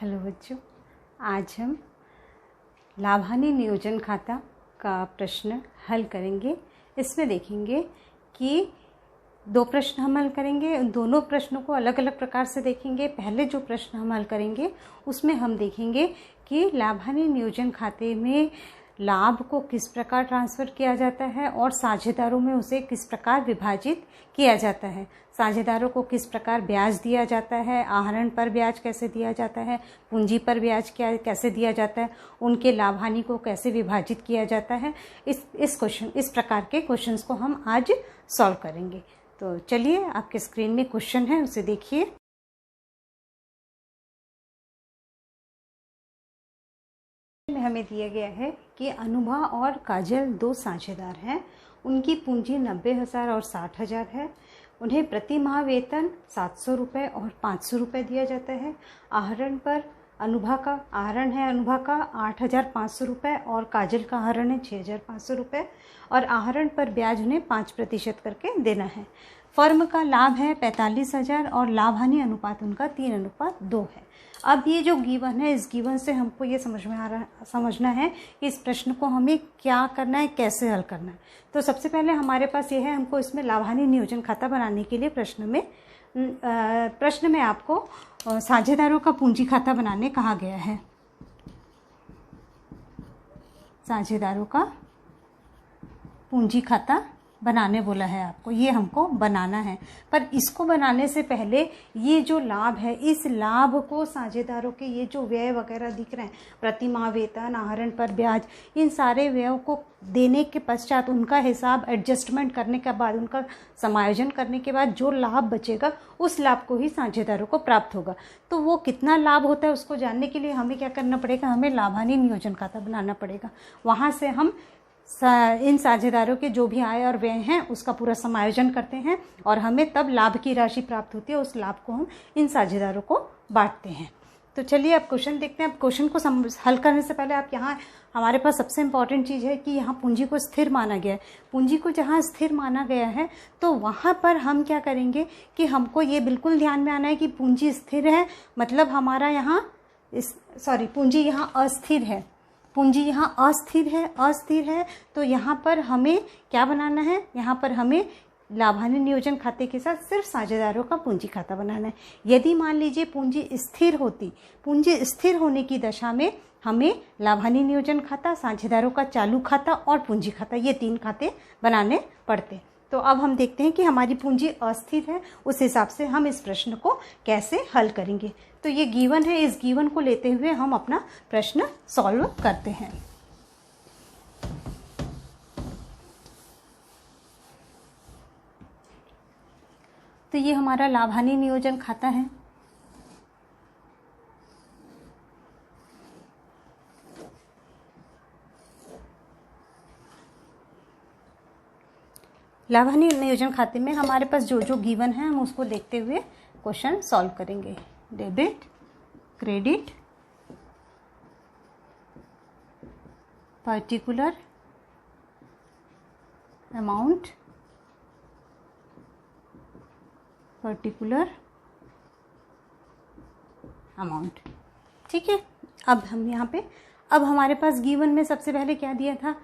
Hello बच्चों, आज हम लाभ हानि नियोजन खाता का प्रश्न हल करेंगे। इसमें देखेंगे कि दो प्रश्न हम हल करेंगे। उन दोनों प्रश्नों को अलग अलग प्रकार से देखेंगे। पहले जो प्रश्न हम हल करेंगे उसमें हम देखेंगे कि लाभ हानि नियोजन खाते में लाभ को किस प्रकार ट्रांसफ़र किया जाता है और साझेदारों में उसे किस प्रकार विभाजित किया जाता है। साझेदारों को किस प्रकार ब्याज दिया जाता है, आहरण पर ब्याज कैसे दिया जाता है, पूंजी पर ब्याज कैसे दिया जाता है, उनके लाभ हानि को कैसे विभाजित किया जाता है। इस प्रकार के क्वेश्चंस को हम आज सॉल्व करेंगे। तो चलिए, आपके स्क्रीन में क्वेश्चन है, उसे देखिए। में हमें दिया गया है कि अनुभा और काजल दो साझेदार हैं। उनकी पूंजी 90,000 और 60,000 है। उन्हें प्रति माह वेतन 700 रुपये और 500 रुपये दिया जाता है। आहरण पर अनुभा का 8,500 रुपये और काजल का आहरण है 6,500 रुपये और आहरण पर ब्याज उन्हें 5% करके देना है। फर्म का लाभ है 45,000 और लाभ हानि अनुपात उनका 3:2 है। अब ये जो गिवन है, इस गिवन से हमको ये समझना है कि इस प्रश्न को हमें क्या करना है, कैसे हल करना है। तो सबसे पहले हमारे पास ये है, हमको इसमें लाभ हानि नियोजन खाता बनाने के लिए प्रश्न में आपको साझेदारों का पूंजी खाता बनाने कहा गया है। साझेदारों का पूंजी खाता बनाने बोला है आपको, ये हमको बनाना है। पर इसको बनाने से पहले ये जो लाभ है, इस लाभ को साझेदारों के ये जो व्यय वगैरह दिख रहे हैं, प्रति माह वेतन, आहरण पर ब्याज, इन सारे व्ययों को देने के पश्चात उनका हिसाब एडजस्टमेंट करने के बाद, उनका समायोजन करने के बाद जो लाभ बचेगा, उस लाभ को ही साझेदारों को प्राप्त होगा। तो वो कितना लाभ होता है उसको जानने के लिए हमें क्या करना पड़ेगा, हमें लाभ हानि नियोजन खाता बनाना पड़ेगा। वहाँ से हम इन साझेदारों के जो भी आय और व्यय हैं उसका पूरा समायोजन करते हैं और हमें तब लाभ की राशि प्राप्त होती है। उस लाभ को हम इन साझेदारों को बांटते हैं। तो चलिए अब क्वेश्चन देखते हैं। अब क्वेश्चन को हल करने से पहले आप यहाँ, हमारे पास सबसे इम्पॉर्टेंट चीज़ है कि यहाँ पूंजी को स्थिर माना गया है। पूंजी को जहाँ स्थिर माना गया है तो वहाँ पर हम क्या करेंगे कि हमको ये बिल्कुल ध्यान में आना है कि पूंजी स्थिर है, मतलब हमारा यहाँ पूंजी यहाँ अस्थिर है। पूंजी यहाँ अस्थिर है तो यहाँ पर हमें क्या बनाना है, यहाँ पर हमें लाभ हानि नियोजन खाते के साथ सिर्फ साझेदारों का पूंजी खाता बनाना है। यदि मान लीजिए पूंजी स्थिर होती, पूंजी स्थिर होने की दशा में हमें लाभ हानि नियोजन खाता, साझेदारों का चालू खाता और पूंजी खाता, ये 3 खाते बनाने पड़ते। तो अब हम देखते हैं कि हमारी पूंजी अस्थिर है, उस हिसाब से हम इस प्रश्न को कैसे हल करेंगे। तो ये गिवन है, इस गिवन को लेते हुए हम अपना प्रश्न सॉल्व करते हैं। तो ये हमारा लाभ हानि नियोजन खाता है। लाभ हानि नियोजन खाते में हमारे पास जो जो गिवन है हम उसको देखते हुए क्वेश्चन सॉल्व करेंगे। डेबिट, क्रेडिट, पर्टिकुलर अमाउंट, ठीक है। अब हम यहाँ पे, अब हमारे पास गिवन में सबसे पहले क्या दिया था,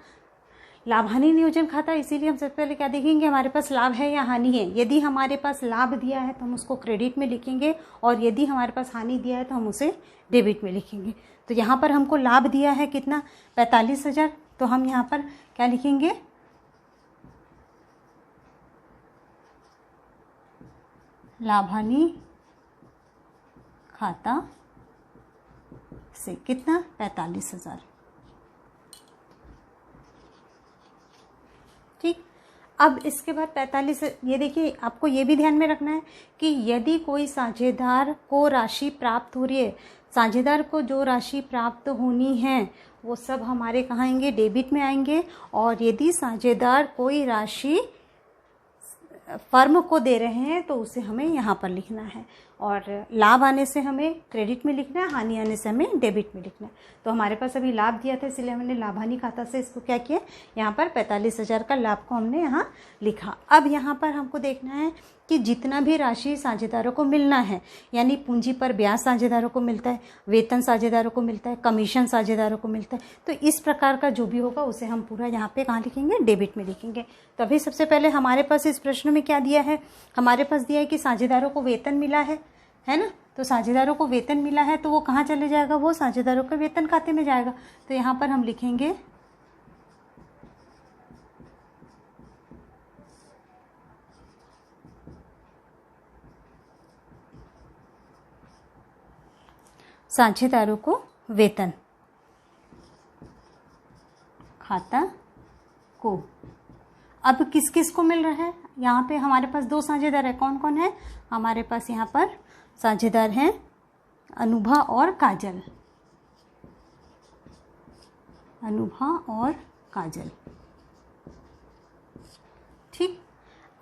लाभ हानि नियोजन खाता, इसीलिए हम सबसे पहले क्या देखेंगे, हमारे पास लाभ है या हानि है। यदि हमारे पास लाभ दिया है तो हम उसको क्रेडिट में लिखेंगे और यदि हमारे पास हानि दिया है तो हम उसे डेबिट में लिखेंगे। तो यहाँ पर हमको लाभ दिया है कितना, 45,000, तो हम यहाँ पर क्या लिखेंगे, लाभ हानि खाता से कितना, 45,000। ठीक। अब इसके बाद 45, ये देखिए, आपको ये भी ध्यान में रखना है कि यदि कोई साझेदार को राशि प्राप्त हो रही है, साझेदार को जो राशि प्राप्त होनी है वो सब हमारे कहाँ आएंगे, डेबिट में आएंगे। और यदि साझेदार कोई राशि फर्म को दे रहे हैं तो उसे हमें यहाँ पर लिखना है। और लाभ आने से हमें क्रेडिट में लिखना है, हानि आने से हमें डेबिट में लिखना है। तो हमारे पास अभी लाभ दिया था, इसलिए हमने लाभ हानि खाता से इसको क्या किया, यहाँ पर 45,000 का लाभ को हमने यहाँ लिखा। अब यहाँ पर हमको देखना है कि जितना भी राशि साझेदारों को मिलना है, यानी पूंजी पर ब्याज साझेदारों को मिलता है, वेतन साझेदारों को मिलता है, कमीशन साझेदारों को मिलता है, तो इस प्रकार का जो भी होगा उसे हम पूरा यहाँ पे कहाँ लिखेंगे, डेबिट में लिखेंगे। तो अभी सबसे पहले हमारे पास इस प्रश्न में क्या दिया है, हमारे पास दिया है कि साझेदारों को वेतन मिला है ना। तो साझेदारों को वेतन मिला है तो वो कहाँ चले जाएगा, वो साझेदारों के वेतन खाते में जाएगा। तो यहाँ पर हम लिखेंगे साझेदारों को वेतन खाता को। अब किस किस को मिल रहा है, यहाँ पे हमारे पास 2 साझेदार है, कौन कौन है, हमारे पास यहाँ पर साझेदार हैं अनुभा और काजल, अनुभा और काजल। ठीक,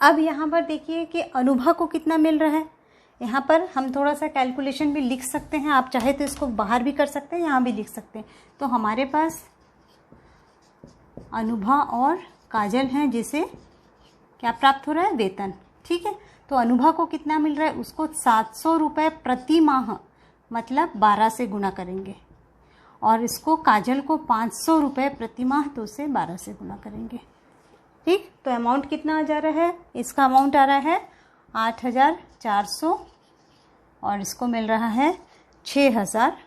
अब यहाँ पर देखिए कि अनुभा को कितना मिल रहा है। यहाँ पर हम थोड़ा सा कैलकुलेशन भी लिख सकते हैं, आप चाहे तो इसको बाहर भी कर सकते हैं, यहाँ भी लिख सकते हैं। तो हमारे पास अनुभा और काजल हैं, जिसे क्या प्राप्त हो रहा है, वेतन। ठीक है, तो अनुभा को कितना मिल रहा है, उसको 700 रुपये प्रति माह, मतलब 12 से गुणा करेंगे, और इसको काजल को 500 रुपये प्रति माह, तो उसे 12 से गुणा करेंगे। ठीक, तो अमाउंट कितना आ जा रहा है, इसका अमाउंट आ रहा है 8,400 और इसको मिल रहा है 6,000।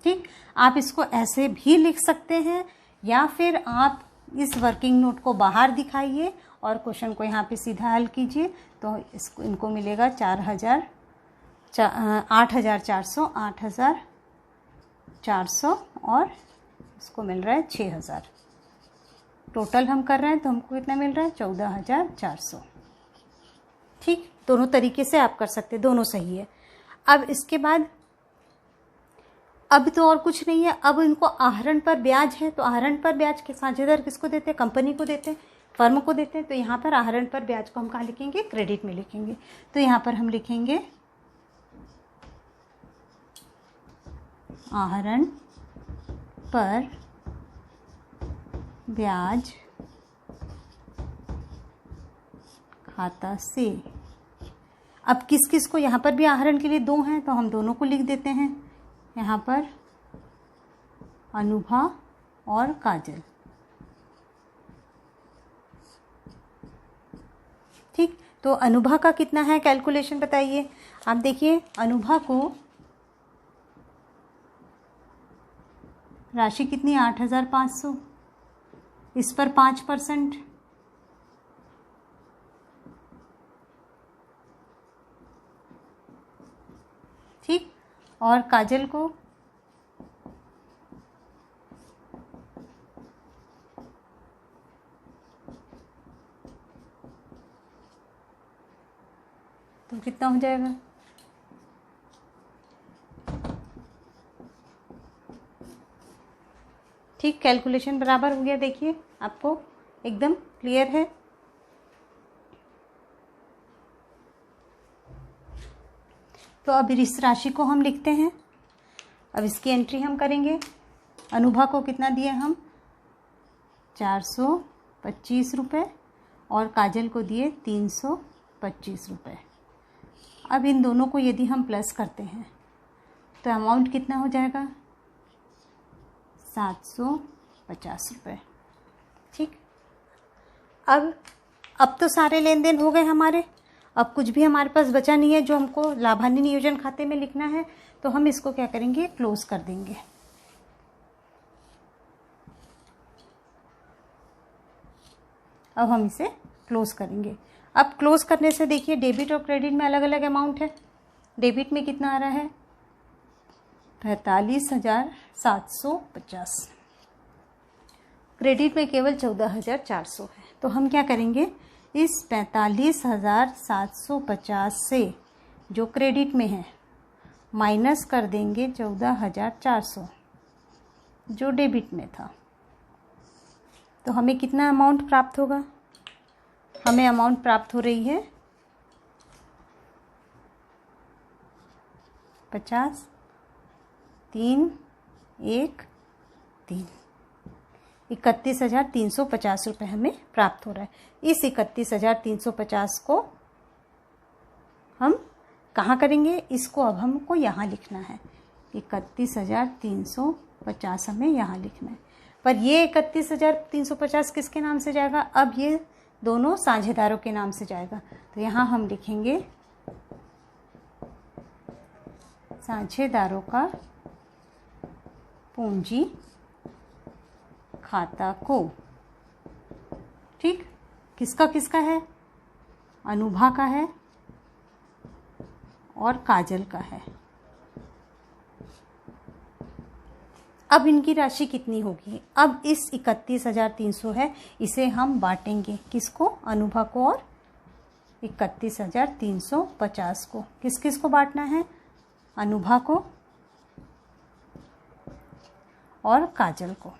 ठीक, आप इसको ऐसे भी लिख सकते हैं, या फिर आप इस वर्किंग नोट को बाहर दिखाइए और क्वेश्चन को यहाँ पे सीधा हल कीजिए। तो इसको इनको मिलेगा 8,400 8,400 और इसको मिल रहा है 6,000। टोटल हम कर रहे हैं तो हमको कितना मिल रहा है, 14,400। ठीक, दोनों तरीके से आप कर सकते हैं, दोनों सही है। अब इसके बाद अब तो और कुछ नहीं है, अब इनको आहरण पर ब्याज है, तो आहरण पर ब्याज के साझेदार किसको देते हैं, कंपनी को देते हैं, फर्म को देते हैं। तो यहाँ पर आहरण पर ब्याज को हम कहाँ लिखेंगे, क्रेडिट में लिखेंगे। तो यहाँ पर हम लिखेंगे आहरण पर ब्याज खाता से। अब किस किस को, यहाँ पर भी आहरण के लिए 2 हैं तो हम दोनों को लिख देते हैं, यहाँ पर अनुभा और काजल। ठीक, तो अनुभा का कितना है कैलकुलेशन बताइए। आप देखिए, अनुभा को राशि कितनी, 8,500, इस पर 5%, ठीक, और काजल को तो कितना हो जाएगा, ठीक, कैलकुलेशन बराबर हो गया। देखिए आपको एकदम क्लियर है। तो अब इस राशि को हम लिखते हैं, अब इसकी एंट्री हम करेंगे। अनुभा को कितना दिए हम, 425 रुपये, और काजल को दिए 325 रुपये। अब इन दोनों को यदि हम प्लस करते हैं तो अमाउंट कितना हो जाएगा, 750 रुपये। ठीक, अब तो सारे लेन देन हो गए हमारे, अब कुछ भी हमारे पास बचा नहीं है जो हमको लाभान्वित नियोजन खाते में लिखना है। तो हम इसको क्या करेंगे, क्लोज कर देंगे। अब हम इसे क्लोज करेंगे। अब क्लोज करने से देखिए, डेबिट और क्रेडिट में अलग अलग अमाउंट है। डेबिट में कितना आ रहा है, 45,750, क्रेडिट में केवल 14,400 है। तो हम क्या करेंगे, इस 45,750 से जो क्रेडिट में है माइनस कर देंगे 14,400 जो डेबिट में था। तो हमें कितना अमाउंट प्राप्त होगा, हमें अमाउंट प्राप्त हो रही है 50, 3, 1, 3, 31,350 रुपये हमें प्राप्त हो रहा है। इस 31,350 को हम कहाँ करेंगे, इसको अब हमको यहाँ लिखना है। 31,350 हमें यहाँ लिखना है। पर ये 31,350 किसके नाम से जाएगा, अब ये दोनों साझेदारों के नाम से जाएगा। तो यहाँ हम लिखेंगे साझेदारों का पूंजी खाता को। ठीक, किसका किसका है, अनुभा का है और काजल का है। अब इनकी राशि कितनी होगी, अब इस 31,300 है, इसे हम बांटेंगे किसको, अनुभा को और 31,350 को। किस किस को बांटना है, अनुभा को और काजल को।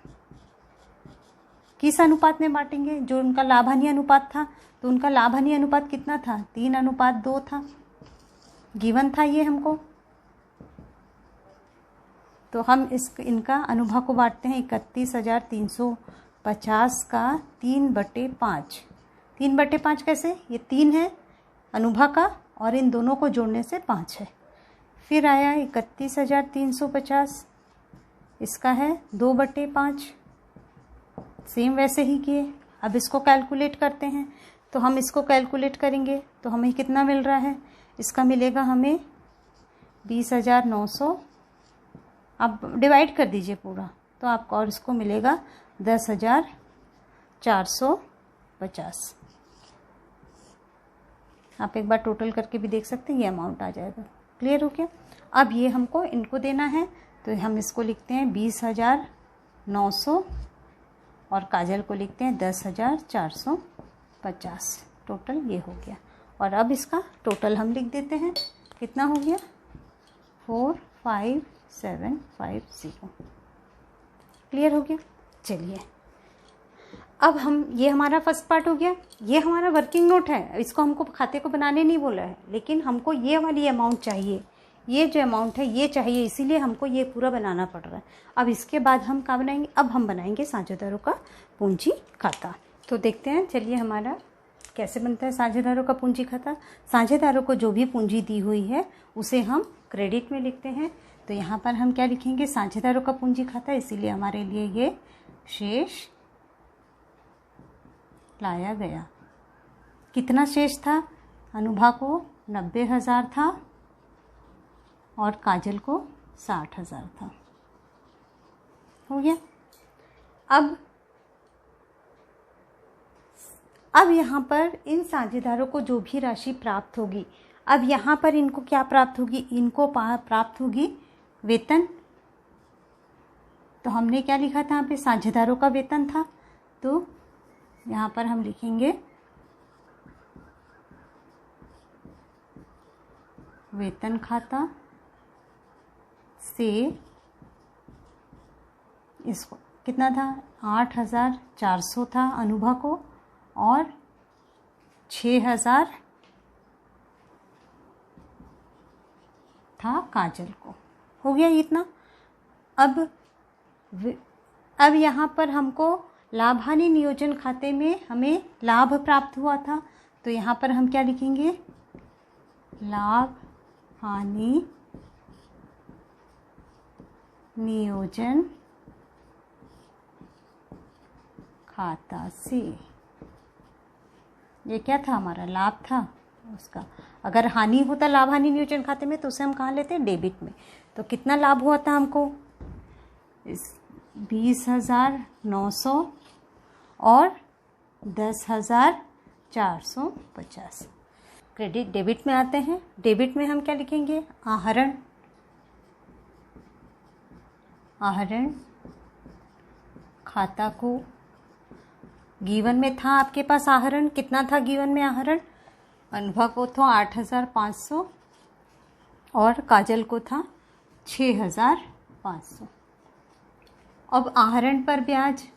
किस अनुपात में बांटेंगे, जो उनका लाभ हानि अनुपात था, तो उनका लाभ हानि अनुपात कितना था, 3:2 था, गिवन था ये हमको। तो हम इनका अनुभा को बांटते हैं 31,350 का 3/5। 3/5 कैसे, ये 3 है अनुभा का और इन दोनों को जोड़ने से 5 है। फिर आया 31,350, इसका है 2/5, सेम वैसे ही किए। अब इसको कैलकुलेट करते हैं, तो हम इसको कैलकुलेट करेंगे तो हमें कितना मिल रहा है, इसका मिलेगा हमें 20,900। आप डिवाइड कर दीजिए पूरा तो आपको, और इसको मिलेगा 10,450। आप एक बार टोटल करके भी देख सकते हैं, ये अमाउंट आ जाएगा। क्लियर हो गया। अब ये हमको इनको देना है, तो हम इसको लिखते हैं 20,900 और काजल को लिखते हैं 10,450। टोटल ये हो गया। और अब इसका टोटल हम लिख देते हैं, कितना हो गया, 4,5,750। क्लियर हो गया। चलिए अब हम, ये हमारा फर्स्ट पार्ट हो गया। ये हमारा वर्किंग नोट है, इसको हमको खाते को बनाने नहीं बोला है, लेकिन हमको ये वाली अमाउंट चाहिए, ये जो अमाउंट है ये चाहिए, इसीलिए हमको ये पूरा बनाना पड़ रहा है। अब इसके बाद हम क्या बनाएंगे, अब हम बनाएंगे साझेदारों का पूंजी खाता। तो देखते हैं, चलिए हमारा कैसे बनता है साझेदारों का पूंजी खाता। साझेदारों को जो भी पूंजी दी हुई है उसे हम क्रेडिट में लिखते हैं। तो यहाँ पर हम क्या लिखेंगे, साझेदारों का पूंजी खाता, इसीलिए हमारे लिए ये शेष लाया गया। कितना शेष था, अनुभा को 90,000 था और काजल को 60,000 था। हो गया। अब यहाँ पर इन साझेदारों को जो भी राशि प्राप्त होगी, अब यहाँ पर इनको क्या प्राप्त होगी, इनको प्राप्त होगी वेतन। तो हमने क्या लिखा था यहाँ पे, साझेदारों का वेतन था, तो यहाँ पर हम लिखेंगे वेतन खाता से, इसको कितना था, 8,400 था अनुभा को और 6,000 था काजल को। हो गया इतना। अब यहाँ पर हमको लाभ हानि नियोजन खाते में हमें लाभ प्राप्त हुआ था, तो यहाँ पर हम क्या लिखेंगे, लाभ हानि नियोजन खाता से। ये क्या था, हमारा लाभ था उसका। अगर हानि होता लाभ हानि नियोजन खाते में तो उसे हम कहाँ लेते हैं, डेबिट में। तो कितना लाभ हुआ था हमको, इस 20,900 और 10,450। क्रेडिट डेबिट में आते हैं। डेबिट में हम क्या लिखेंगे, आहरण। आहरण खाता को, गिवन में था आपके पास आहरण, कितना था गिवन में आहरण, अनुभव को था 8,500 और काजल को था 6,500। अब आहरण पर ब्याज,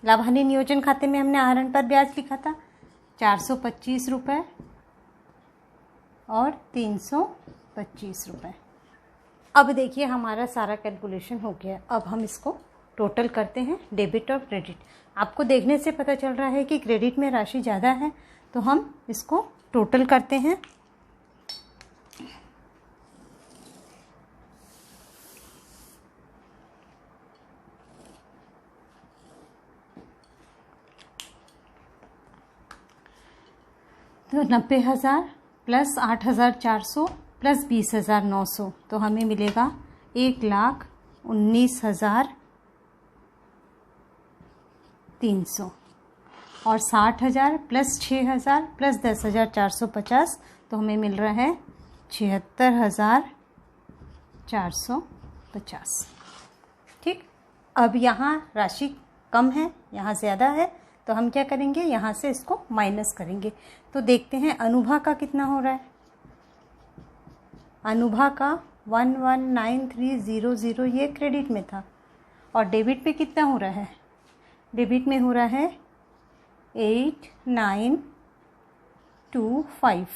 लाभ हानि नियोजन खाते में हमने आहरण पर ब्याज लिखा था 425 रुपये और 325 रुपये। अब देखिए हमारा सारा कैलकुलेशन हो गया। अब हम इसको टोटल करते हैं, डेबिट और क्रेडिट। आपको देखने से पता चल रहा है कि क्रेडिट में राशि ज़्यादा है, तो हम इसको टोटल करते हैं। तो 90,000 प्लस 8,400 प्लस 20,900, तो हमें मिलेगा 1,19,300। और 60,000 प्लस 6,000 प्लस 10,450, तो हमें मिल रहा है 76,450। ठीक, अब यहाँ राशि कम है, यहाँ ज़्यादा है, तो हम क्या करेंगे, यहाँ से इसको माइनस करेंगे। तो देखते हैं अनुभा का कितना हो रहा है। अनुभा का 119300 ये क्रेडिट में था, और डेबिट पे कितना हो रहा है, डेबिट में हो रहा है 8925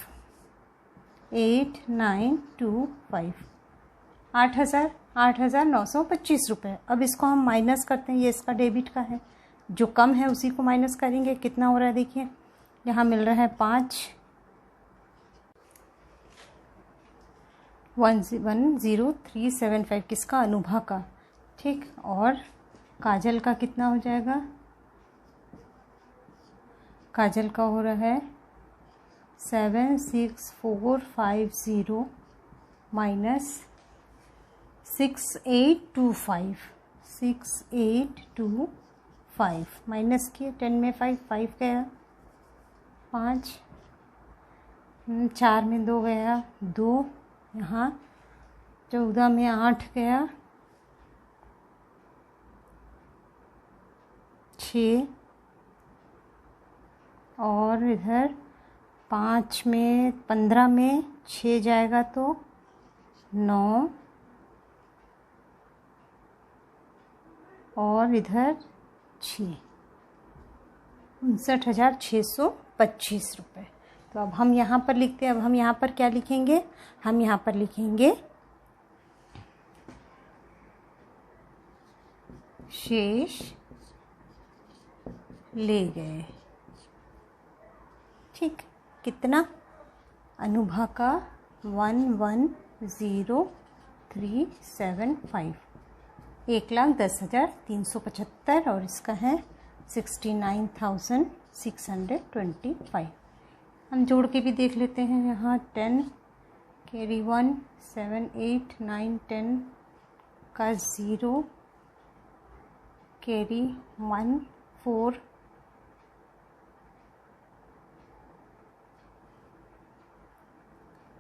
8,925 रुपये। अब इसको हम माइनस करते हैं, ये इसका डेबिट का है, जो कम है उसी को माइनस करेंगे। कितना हो रहा है देखिए, यहाँ मिल रहा है 5,10375 किसका, अनुभा का। ठीक, और काजल का कितना हो जाएगा, काजल का हो रहा है 76450 माइनस 6825 माइनस किए, 10 में 5 गया, 5 4 में 2 गया, 2 यहाँ 14 में 8 गया, 6 और इधर 5 में 15 में 6 जाएगा तो 9 और इधर 6, 59,625 रुपये। तो अब हम यहाँ पर लिखते हैं। अब हम यहाँ पर क्या लिखेंगे, हम यहाँ पर लिखेंगे शेष ले गए। ठीक, कितना, अनुभा का 1,10,375 1,10,375 और इसका है 69,625। हम जोड़ के भी देख लेते हैं। यहाँ 10 कैरी 1 7 8 9 10 का 0 कैरी 1 4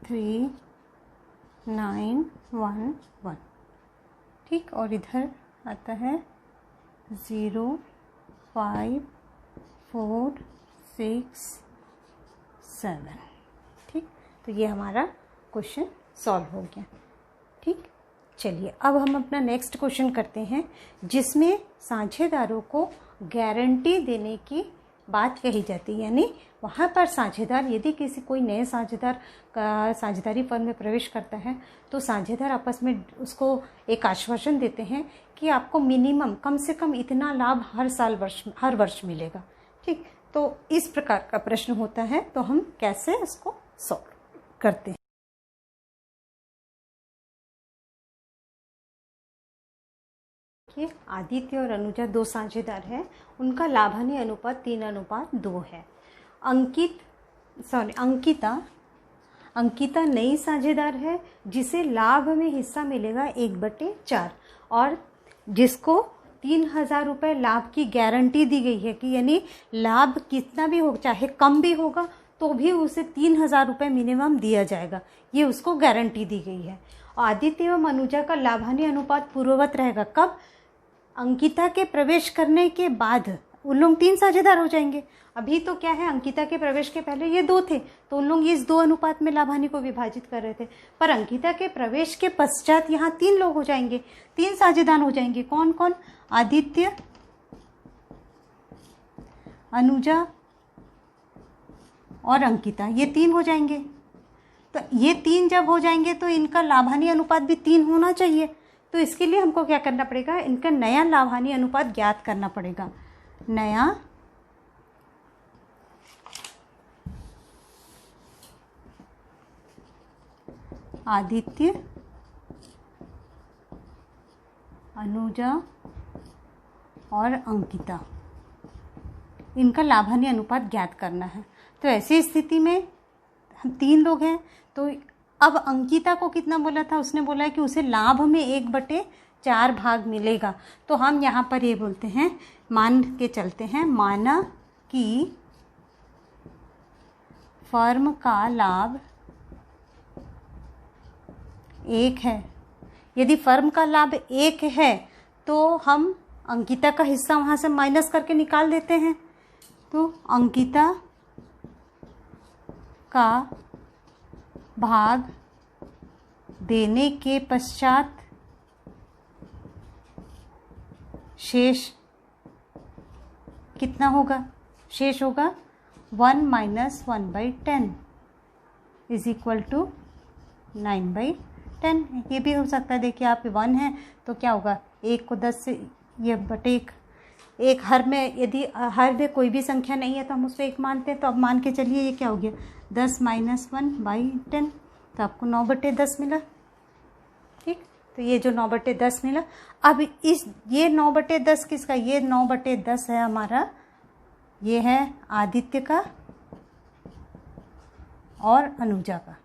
3 9 1 1। ठीक, और इधर आता है 0 5 4 6 7। ठीक, तो ये हमारा क्वेश्चन सॉल्व हो गया। ठीक, चलिए अब हम अपना नेक्स्ट क्वेश्चन करते हैं, जिसमें साझेदारों को गारंटी देने की बात कही जाती है। यानी वहाँ पर साझेदार, यदि किसी कोई नए साझेदार का साझेदारी फर्म में प्रवेश करता है, तो साझेदार आपस में उसको एक आश्वासन देते हैं कि आपको मिनिमम कम से कम इतना लाभ हर वर्ष मिलेगा। ठीक, तो इस प्रकार का प्रश्न होता है, तो हम कैसे इसको सॉल्व करते हैं। आदित्य और अनुजा 2 साझेदार हैं, उनका लाभ हानि अनुपात 3:2 है। अंकिता नई साझेदार है, जिसे लाभ में हिस्सा मिलेगा 1/4 और जिसको 3,000 रुपये लाभ की गारंटी दी गई है कि यानी लाभ कितना भी हो, चाहे कम भी होगा तो भी उसे 3,000 रुपये मिनिमम दिया जाएगा, ये उसको गारंटी दी गई है। आदित्य एवं अनुजा का लाभ हानि अनुपात पूर्ववत रहेगा। कब, अंकिता के प्रवेश करने के बाद उन लोग 3 साझेदार हो जाएंगे। अभी तो क्या है, अंकिता के प्रवेश के पहले ये 2 थे, तो उन लोग इस 2 अनुपात में लाभ हानि को विभाजित कर रहे थे। पर अंकिता के प्रवेश के पश्चात यहाँ 3 लोग हो जाएंगे, 3 साझेदार हो जाएंगे। कौन कौन, आदित्य, अनुजा और अंकिता, ये 3 हो जाएंगे। तो ये 3 जब हो जाएंगे तो इनका लाभ-हानि अनुपात भी 3 होना चाहिए। तो इसके लिए हमको क्या करना पड़ेगा, इनका नया लाभ-हानि अनुपात ज्ञात करना पड़ेगा। नया आदित्य, अनुजा और अंकिता, इनका लाभ-हानि अनुपात ज्ञात करना है। तो ऐसी स्थिति में हम 3 लोग हैं, तो अब अंकिता को कितना बोला था, उसने बोला है कि उसे लाभ में 1/4 भाग मिलेगा। तो हम यहाँ पर ये बोलते हैं, मान के चलते हैं, माना कि फर्म का लाभ 1 है। यदि फर्म का लाभ 1 है तो हम अंकिता का हिस्सा वहाँ से माइनस करके निकाल देते हैं। तो अंकिता का भाग देने के पश्चात शेष कितना होगा, शेष होगा 1 - 1/10 इज इक्वल टू 9/10। ये भी हो सकता है, देखिए आप 1 है तो क्या होगा, 1 को 10 से ये बटे एक हर में, यदि हर में कोई भी संख्या नहीं है तो हम उसको 1 मानते हैं। तो अब मान के चलिए ये क्या हो गया, 10 - 1/10, तो आपको 9/10 मिला। ठीक, तो ये जो 9/10 मिला, अब ये 9/10 किसका, ये 9/10 है हमारा, ये है आदित्य का और अनुजा का।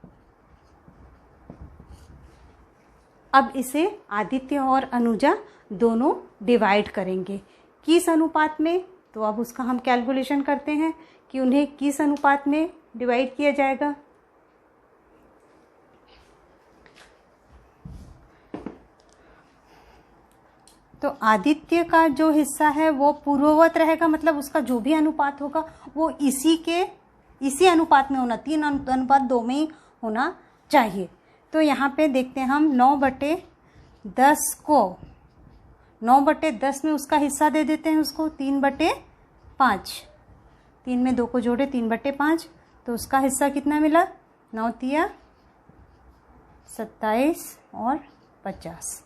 अब इसे आदित्य और अनुजा दोनों डिवाइड करेंगे किस अनुपात में, तो अब उसका हम कैलकुलेशन करते हैं कि उन्हें किस अनुपात में डिवाइड किया जाएगा। तो आदित्य का जो हिस्सा है वो पूर्ववत रहेगा, मतलब उसका जो भी अनुपात होगा वो इसी अनुपात में होना, 3:2 में ही होना चाहिए। तो यहाँ पे देखते हैं हम 9/10 को 9/10 में उसका हिस्सा दे देते हैं उसको 3/5। 3 में 2 को जोड़े 3/5, तो उसका हिस्सा कितना मिला, 9 तिया 27 और 50।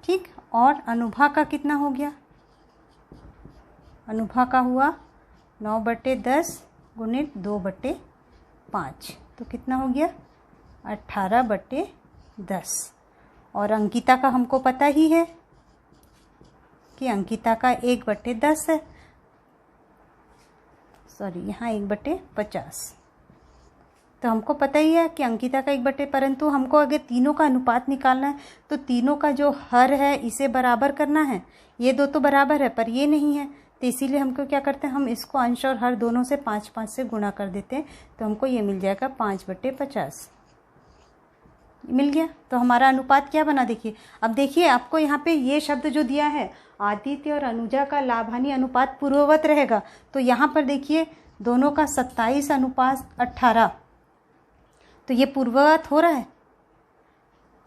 ठीक, और अनुभा का कितना हो गया, अनुभा का हुआ 9/10 गुणित 2/5, तो कितना हो गया 18/10। और अंकिता का हमको पता ही है कि अंकिता का 1/10 है, सॉरी यहाँ 1/50। तो हमको पता ही है कि अंकिता का 1/, परंतु हमको अगर तीनों का अनुपात निकालना है तो तीनों का जो हर है इसे बराबर करना है। ये दो तो बराबर है पर ये नहीं है, तो इसीलिए हमको क्या करते हैं, हम इसको अंश और हर दोनों से 5-5 से गुणा कर देते हैं। तो हमको ये मिल जाएगा 5/50 मिल गया। तो हमारा अनुपात क्या बना, देखिए। अब देखिए आपको यहाँ पे ये शब्द जो दिया है, आदित्य और अनुजा का लाभ-हानि अनुपात पूर्ववत रहेगा। तो यहाँ पर देखिए दोनों का 27:18, तो ये पूर्ववत हो रहा है।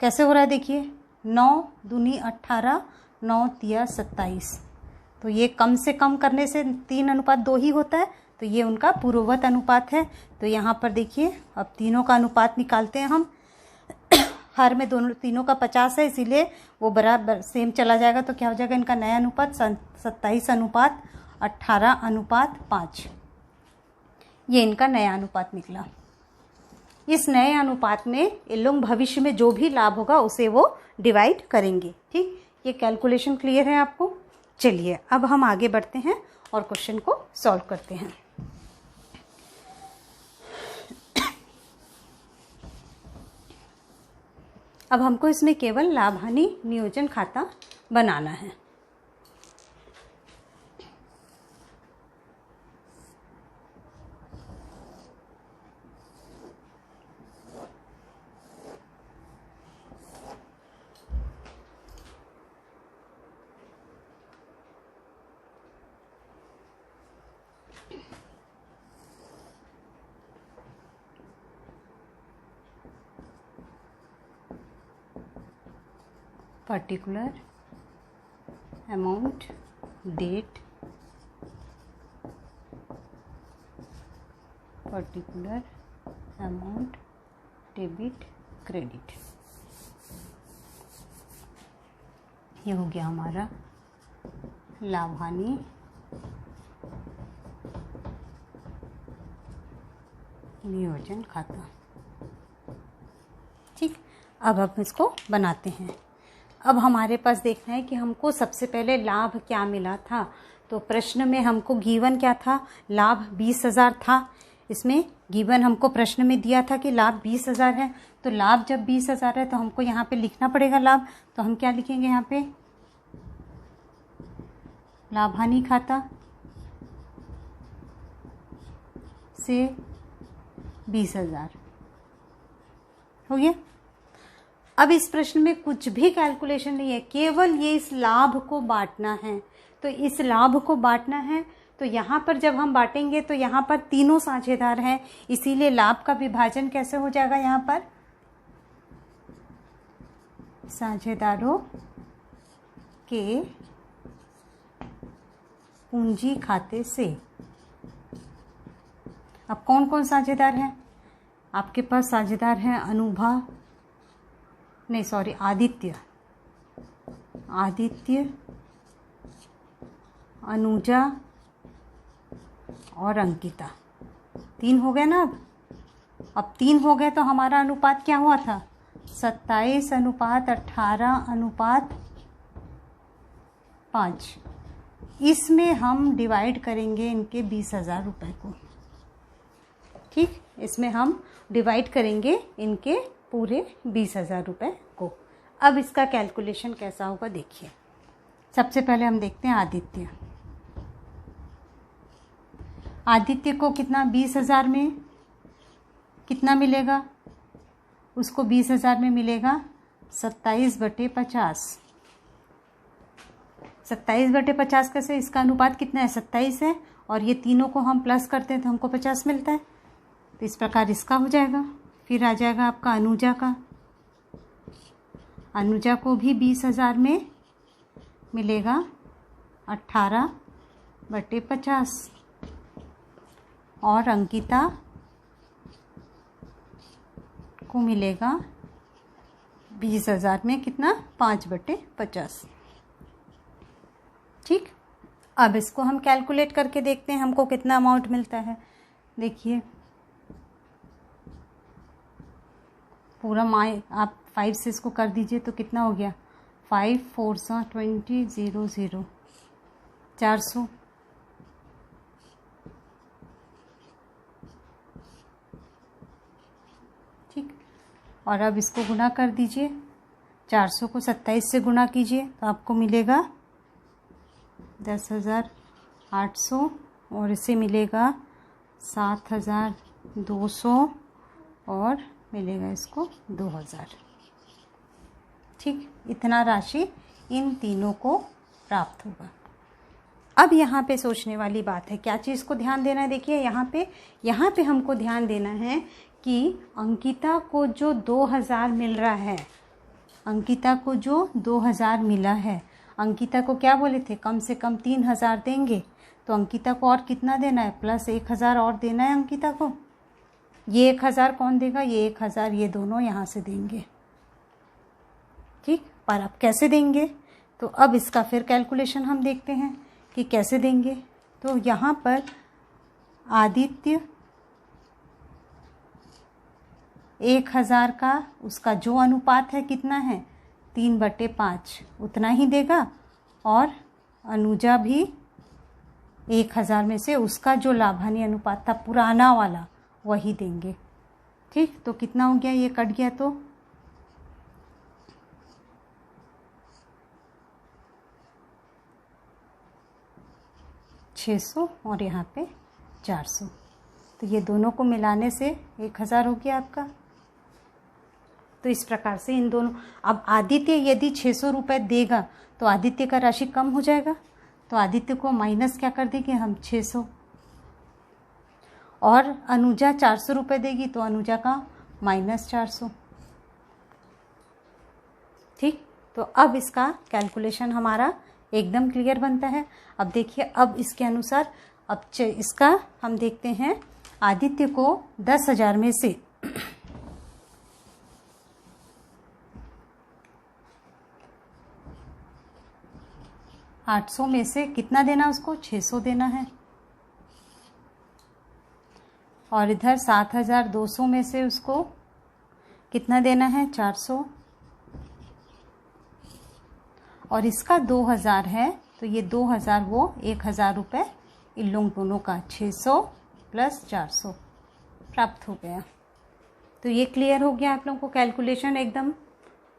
कैसे हो रहा है, देखिए 9 दूनी 18, 9 तिया 27, तो ये कम से कम करने से 3:2 ही होता है, तो ये उनका पूर्ववत अनुपात है। तो यहाँ पर देखिए अब तीनों का अनुपात निकालते हैं हम। हर में तीनों का 50 है, इसीलिए वो बराबर सेम चला जाएगा। तो क्या हो जाएगा, इनका नया अनुपात 27:18:5, ये इनका नया अनुपात निकला। इस नए अनुपात में ये लोग भविष्य में जो भी लाभ होगा उसे वो डिवाइड करेंगे। ठीक, ये कैलकुलेशन क्लियर है आपको। चलिए अब हम आगे बढ़ते हैं और क्वेश्चन को सॉल्व करते हैं। अब हमको इसमें केवल लाभ-हानि नियोजन खाता बनाना है। Particular amount, date, particular amount debit credit. ये हो गया हमारा लाभ हानि नियोजन खाता। ठीक, अब हम इसको बनाते हैं। अब हमारे पास देखना है कि हमको सबसे पहले लाभ क्या मिला था। तो प्रश्न में हमको गिवन क्या था, लाभ 20,000 था। इसमें गिवन हमको प्रश्न में दिया था कि लाभ 20,000 है। तो लाभ जब 20,000 है तो हमको यहाँ पे लिखना पड़ेगा लाभ। तो हम क्या लिखेंगे यहाँ पे, लाभ हानि खाता से 20,000 हो गया। अब इस प्रश्न में कुछ भी कैलकुलेशन नहीं है, केवल ये इस लाभ को बांटना है। तो इस लाभ को बांटना है, तो यहाँ पर जब हम बांटेंगे तो यहाँ पर तीनों साझेदार हैं, इसीलिए लाभ का विभाजन कैसे हो जाएगा, यहाँ पर साझेदारों के पूंजी खाते से। अब कौन कौन साझेदार हैं आपके पास, साझेदार हैं आदित्य, अनुजा और अंकिता। 3 हो गए ना। अब 3 हो गए तो हमारा अनुपात क्या हुआ था, 27:18:5। इसमें हम डिवाइड करेंगे इनके 20,000 रुपये को। ठीक, इसमें हम डिवाइड करेंगे इनके पूरे 20,000 रुपये को। अब इसका कैलकुलेशन कैसा होगा देखिए। सबसे पहले हम देखते हैं आदित्य को कितना, 20,000 में कितना मिलेगा, उसको 20,000 में मिलेगा 27/50। 27/50 कैसे, इसका अनुपात कितना है, 27 है, और ये तीनों को हम प्लस करते हैं तो हमको 50 मिलता है। तो इस प्रकार इसका हो जाएगा। फिर आ जाएगा आपका अनुजा को भी 20,000 में मिलेगा 18/50, और अंकिता को मिलेगा 20,000 में कितना, 5/50। ठीक, अब इसको हम कैलकुलेट करके देखते हैं हमको कितना अमाउंट मिलता है। देखिए पूरा आप 5 से इसको कर दीजिए तो कितना हो गया, 5 4 20 0 0 400। ठीक, और अब इसको गुना कर दीजिए, 400 को 27 से गुना कीजिए तो आपको मिलेगा 10,800, और इसे मिलेगा 7,200, और मिलेगा इसको 2,000। ठीक, इतना राशि इन तीनों को प्राप्त होगा। अब यहाँ पे सोचने वाली बात है, क्या चीज़ को ध्यान देना है, देखिए यहाँ पे हमको ध्यान देना है कि अंकिता को जो 2,000 मिल रहा है, अंकिता को जो 2,000 मिला है, अंकिता को क्या बोले थे, कम से कम 3,000 देंगे। तो अंकिता को और कितना देना है, प्लस 1,000 और देना है अंकिता को। ये 1,000 कौन देगा, ये 1,000 ये दोनों यहाँ से देंगे। ठीक, पर अब कैसे देंगे, तो अब इसका फिर कैलकुलेशन हम देखते हैं कि कैसे देंगे। तो यहाँ पर आदित्य 1,000 का उसका जो अनुपात है कितना है, 3/5 उतना ही देगा, और अनुजा भी 1,000 में से उसका जो लाभानी अनुपात था पुराना वाला वही देंगे। ठीक, तो कितना हो गया, ये कट गया तो 600 और यहाँ पे 400, तो ये दोनों को मिलाने से 1,000 हो गया आपका। तो इस प्रकार से इन दोनों, अब आदित्य यदि 600 रुपये देगा तो आदित्य का राशि कम हो जाएगा, तो आदित्य को माइनस क्या कर देंगे हम, 600, और अनुजा 400 रुपये देगी तो अनुजा का -400। ठीक, तो अब इसका कैलकुलेशन हमारा एकदम क्लियर बनता है। अब देखिए, अब इसके अनुसार अब इसका हम देखते हैं आदित्य को 10,000 में से 800 में से कितना देना, उसको 600 देना है। और इधर 7,200 में से उसको कितना देना है, 400। और इसका 2,000 है, तो ये 2,000 वो 1,000 रुपये इन लोग दोनों का 600 + 400 प्राप्त हो गया। तो ये क्लियर हो गया आप लोगों को, कैलकुलेशन एकदम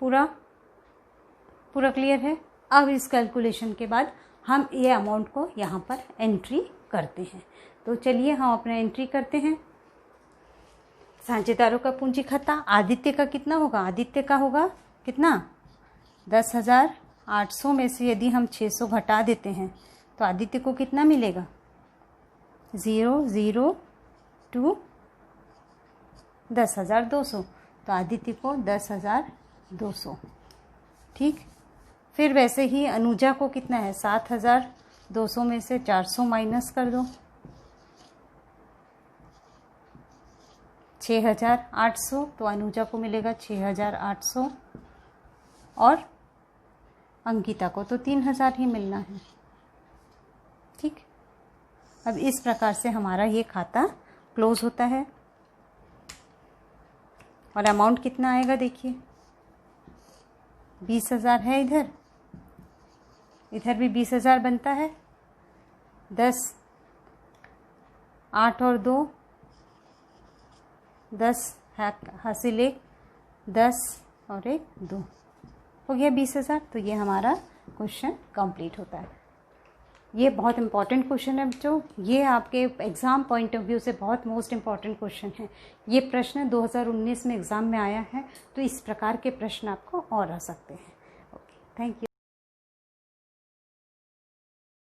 पूरा क्लियर है। अब इस कैलकुलेशन के बाद हम ये अमाउंट को यहाँ पर एंट्री करते हैं। तो चलिए हम अपना एंट्री करते हैं। साझेदारों का पूंजी खाता, आदित्य का कितना होगा, आदित्य का होगा कितना, 10,800 में से यदि हम 600 घटा देते हैं तो आदित्य को कितना मिलेगा, 002 10,200। तो आदित्य को 10,200, ठीक। फिर वैसे ही अनुजा को कितना है, 7,200 में से 400 माइनस कर दो, 6,800। तो अनुजा को मिलेगा 6,800 और अंकिता को तो 3,000 ही मिलना है, ठीक। अब इस प्रकार से हमारा ये खाता क्लोज होता है। और अमाउंट कितना आएगा देखिए, 20,000 है, इधर भी 20,000 बनता है। 10, 8 और 2 10 हासिल 1, 10 और 1 2 हो गया 20,000। तो ये हमारा क्वेश्चन कंप्लीट होता है। ये बहुत इंपॉर्टेंट क्वेश्चन है बच्चों, ये आपके एग्ज़ाम पॉइंट ऑफ व्यू से बहुत मोस्ट इम्पॉर्टेंट क्वेश्चन है। ये प्रश्न 2019 में एग्ज़ाम में आया है, तो इस प्रकार के प्रश्न आपको और आ सकते हैं। Okay, thank you.